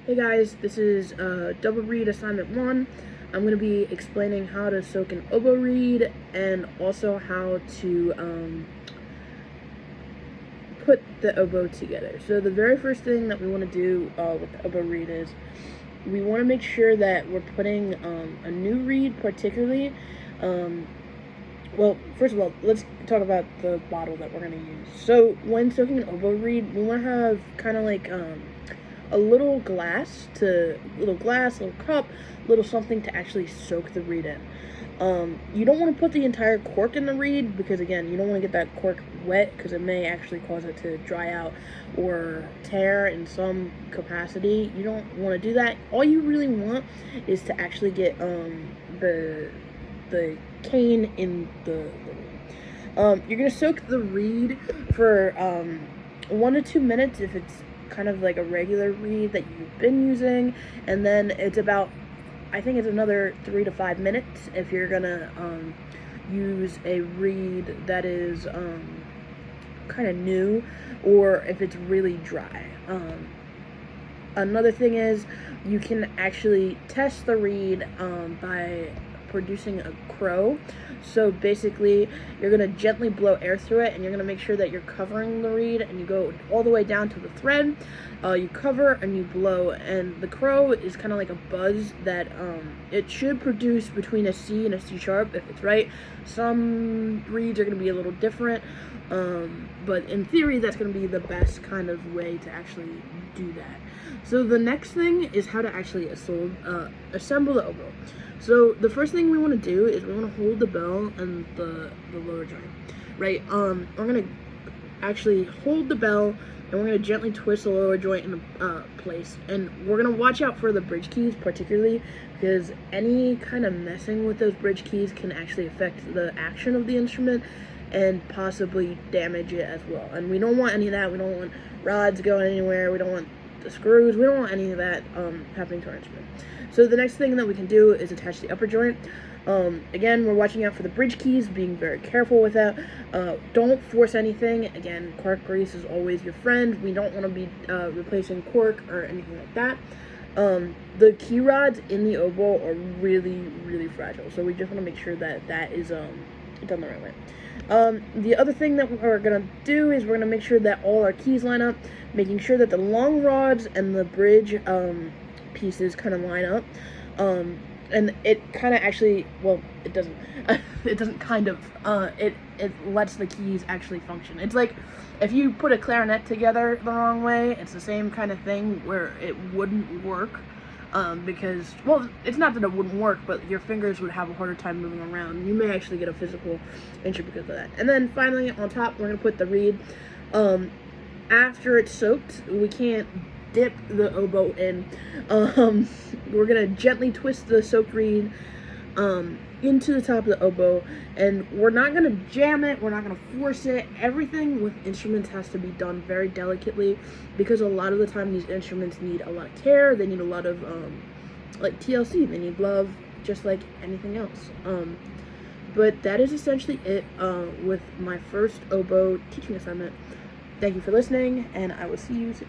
Hey guys, this is double reed assignment 1. I'm going to be explaining how to soak an oboe reed and also how to put the oboe together. So the very first thing that we want to do with the oboe reed is we want to make sure that we're putting a new reed particularly. Well, first of all, let's talk about the bottle that we're going to use. So when soaking an oboe reed, we want to have kind of like a little little cup, little something to actually soak the reed in. You don't want to put the entire cork in the reed because, again, you don't want to get that cork wet because it may actually cause it to dry out or tear in some capacity. You don't want to do that. All you really want is to actually get the cane in the reed. You're going to soak the reed for 1 to 2 minutes if it's kind of like a regular reed that you've been using, and then it's about, I think it's another 3 to 5 minutes if you're gonna use a reed that is kind of new, or if it's really dry. Another thing is you can actually test the reed by producing a crow. So basically you're going to gently blow air through it, and you're going to make sure that you're covering the reed, and you go all the way down to the thread. You cover and you blow, and the crow is kind of like a buzz that it should produce between a C and a C sharp if it's right. Some reeds are going to be a little different, but in theory that's going to be the best kind of way to actually do that. So the next thing is how to actually assemble the oboe. So the first thing we want to do is we want to hold the bell and the lower joint, right? We're going to actually hold the bell, and we're going to gently twist the lower joint in place. And we're going to watch out for the bridge keys particularly, because any kind of messing with those bridge keys can actually affect the action of the instrument and possibly damage it as well. And we don't want any of that. We don't want rods going anywhere. We don't want the screws. We don't want any of that happening to our instrument. So the next thing that we can do is attach the upper joint. Again, we're watching out for the bridge keys, being very careful with that. Don't force anything. Again, cork grease is always your friend. We don't want to be replacing cork or anything like that. The key rods in the oboe are really, really fragile, so we just want to make sure that that is done the right way. The other thing that we're going to do is we're going to make sure that all our keys line up, making sure that the long rods and the bridge pieces kind of line up. And it kind of actually, well, it doesn't, it doesn't kind of, it lets the keys actually function. It's like if you put a clarinet together the wrong way, it's the same kind of thing where it wouldn't work. Because, well, it's not that it wouldn't work, but your fingers would have a harder time moving around. You may actually get a physical injury because of that. And then finally, on top, we're going to put the reed. After it's soaked, we can't dip the oboe in. We're going to gently twist the soaked reed into the top of the oboe, and we're not going to jam it, we're not going to force it. Everything with instruments has to be done very delicately, because a lot of the time these instruments need a lot of care. They need a lot of like TLC, they need love, just like anything else. But that is essentially it with my first oboe teaching assignment. Thank you for listening, and I will see you soon.